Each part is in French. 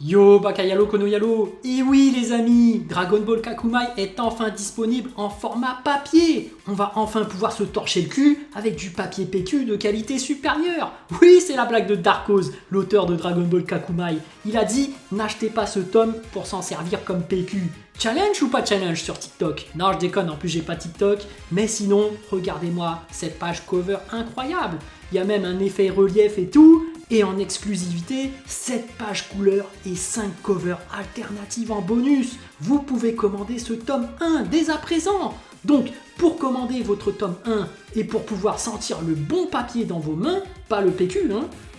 Yo Bakayalo Konoyalo. Et oui les amis, Dragon Ball Kakumai est enfin disponible en format papier. On va enfin pouvoir se torcher le cul avec du papier PQ de qualité supérieure. Oui, c'est la blague de Darkoz, l'auteur de Dragon Ball Kakumai. Il a dit n'achetez pas ce tome pour s'en servir comme PQ. Challenge ou pas challenge sur TikTok? Non, je déconne, en plus j'ai pas TikTok. Mais sinon, regardez-moi cette page cover incroyable. Il y a même un effet relief et tout. Et en exclusivité, 7 pages couleurs et 5 covers alternatives en bonus. Vous pouvez commander ce tome 1 dès à présent. Donc, pour commander votre tome 1 et pour pouvoir sentir le bon papier dans vos mains, pas le PQ,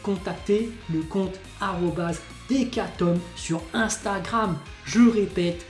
contactez le compte @Decatom sur Instagram. Je répète,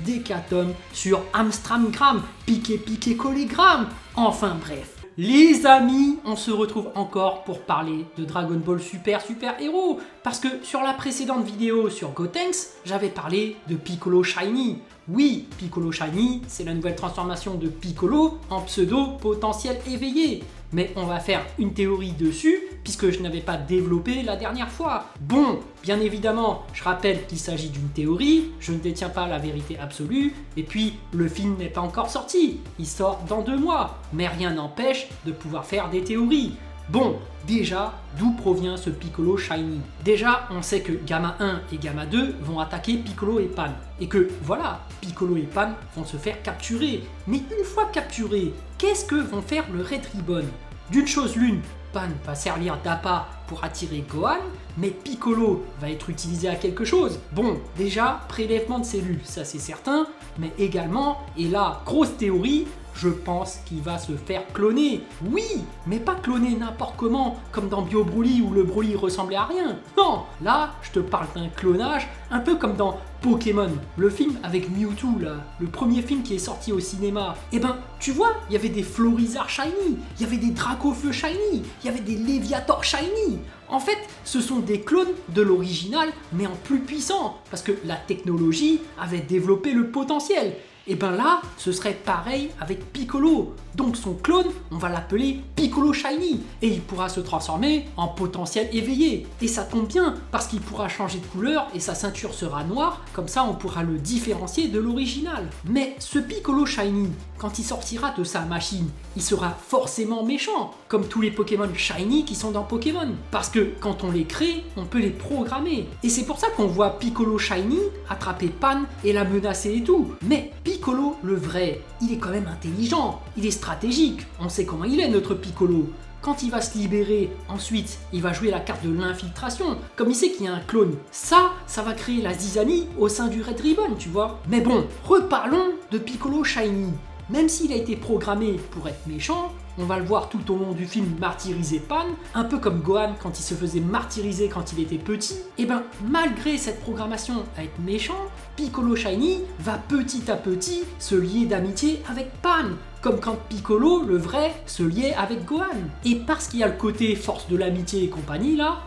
@Decatom sur Amstramgram, piqué collégramme. Enfin bref. Les amis, on se retrouve encore pour parler de Dragon Ball Super Héros. Parce que sur la précédente vidéo sur Gotenks, j'avais parlé de Piccolo Shiny. Oui, Piccolo Shiny, c'est la nouvelle transformation de Piccolo en pseudo potentiel éveillé. Mais on va faire une théorie dessus, puisque je n'avais pas développé la dernière fois. Bon, bien évidemment, je rappelle qu'il s'agit d'une théorie, je ne détiens pas la vérité absolue, et puis le film n'est pas encore sorti, il sort dans 2 mois, mais rien n'empêche de pouvoir faire des théories. Bon, déjà, d'où provient ce Piccolo Shiny? Déjà, on sait que Gamma 1 et Gamma 2 vont attaquer Piccolo et Pan. Et que, voilà, Piccolo et Pan vont se faire capturer. Mais une fois capturés, qu'est-ce que vont faire le Red Ribbon? D'une chose l'une, Pan va servir d'appât pour attirer Gohan, mais Piccolo va être utilisé à quelque chose. Bon, déjà, prélèvement de cellules, ça c'est certain, mais également, et là, grosse théorie, je pense qu'il va se faire cloner. Oui, mais pas cloner n'importe comment, comme dans Bio Broly où le Broly ressemblait à rien. Non, là, je te parle d'un clonage, un peu comme dans Pokémon, le film avec Mewtwo là, le premier film qui est sorti au cinéma. Eh ben, tu vois, il y avait des Florizarr Shiny, il y avait des Dracofeu Shiny, il y avait des Léviator Shiny. En fait, ce sont des clones de l'original, mais en plus puissant, parce que la technologie avait développé le potentiel. Et ben là, ce serait pareil avec Piccolo. Donc son clone, on va l'appeler Piccolo Shiny. Et il pourra se transformer en potentiel éveillé. Et ça tombe bien, parce qu'il pourra changer de couleur et sa ceinture sera noire. Comme ça, on pourra le différencier de l'original. Mais ce Piccolo Shiny, quand il sortira de sa machine, il sera forcément méchant. Comme tous les Pokémon Shiny qui sont dans Pokémon. Parce que quand on les crée, on peut les programmer. Et c'est pour ça qu'on voit Piccolo Shiny attraper Pan et la menacer et tout. Mais Piccolo, le vrai, il est quand même intelligent, il est stratégique, on sait comment il est notre Piccolo. Quand il va se libérer, ensuite, il va jouer la carte de l'infiltration, comme il sait qu'il y a un clone. Ça va créer la zizanie au sein du Red Ribbon, tu vois. Mais bon, reparlons de Piccolo Shiny. Même s'il a été programmé pour être méchant, on va le voir tout au long du film martyriser Pan, un peu comme Gohan quand il se faisait martyriser quand il était petit. Et ben, malgré cette programmation à être méchant, Piccolo Shiny va petit à petit se lier d'amitié avec Pan, comme quand Piccolo, le vrai, se liait avec Gohan. Et parce qu'il y a le côté force de l'amitié et compagnie là,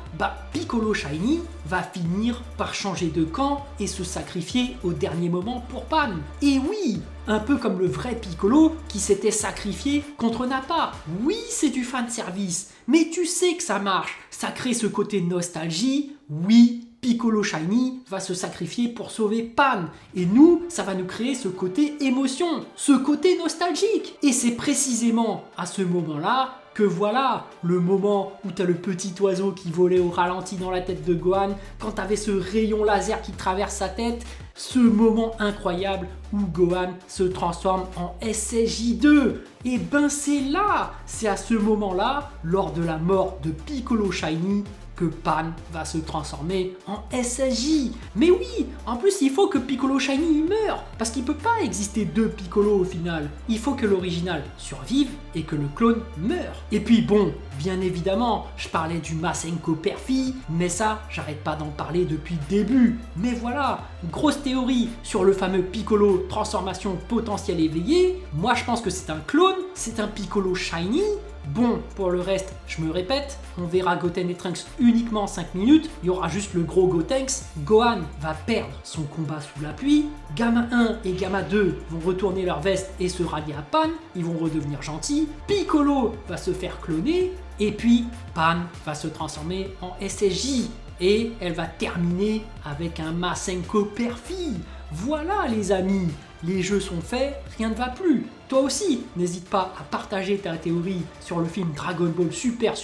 Piccolo Shiny va finir par changer de camp et se sacrifier au dernier moment pour Pan. Et oui, un peu comme le vrai Piccolo qui s'était sacrifié contre Nappa. Oui, c'est du fanservice, mais tu sais que ça marche, ça crée ce côté nostalgie. Oui, Piccolo Shiny va se sacrifier pour sauver Pan. Et nous, ça va nous créer ce côté émotion, ce côté nostalgique. Et c'est précisément à ce moment-là que voilà, le moment où t'as le petit oiseau qui volait au ralenti dans la tête de Gohan, quand t'avais ce rayon laser qui traverse sa tête, ce moment incroyable où Gohan se transforme en SSJ2. Et ben c'est à ce moment-là, lors de la mort de Piccolo Shiny, que Pan va se transformer en SSJ. Mais oui, en plus il faut que Piccolo Shiny meure, parce qu'il peut pas exister 2 Piccolo au final. Il faut que l'original survive et que le clone meure. Et puis bon, bien évidemment, je parlais du Masenko Perfie, mais ça, j'arrête pas d'en parler depuis le début. Mais voilà, grosse théorie sur le fameux Piccolo transformation potentielle éveillée. Moi je pense que c'est un clone, c'est un Piccolo Shiny. Bon, pour le reste, je me répète, on verra Goten et Trunks uniquement 5 minutes, il y aura juste le gros Gotenks, Gohan va perdre son combat sous la pluie, Gamma 1 et Gamma 2 vont retourner leur veste et se rallier à Pan, ils vont redevenir gentils, Piccolo va se faire cloner, et puis Pan va se transformer en SSJ. et elle va terminer avec un Masenko père-fille. Voilà les amis, les jeux sont faits, rien ne va plus. Toi aussi, n'hésite pas à partager ta théorie sur le film Dragon Ball Super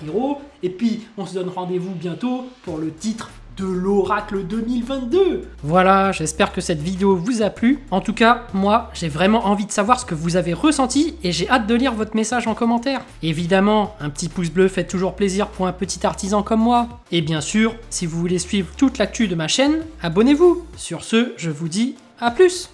Hero. Et puis, on se donne rendez-vous bientôt pour le titre de l'Oracle 2022. Voilà, j'espère que cette vidéo vous a plu. En tout cas, moi, j'ai vraiment envie de savoir ce que vous avez ressenti et j'ai hâte de lire votre message en commentaire. Évidemment, un petit pouce bleu fait toujours plaisir pour un petit artisan comme moi. Et bien sûr, si vous voulez suivre toute l'actu de ma chaîne, abonnez-vous. Sur ce, je vous dis à plus.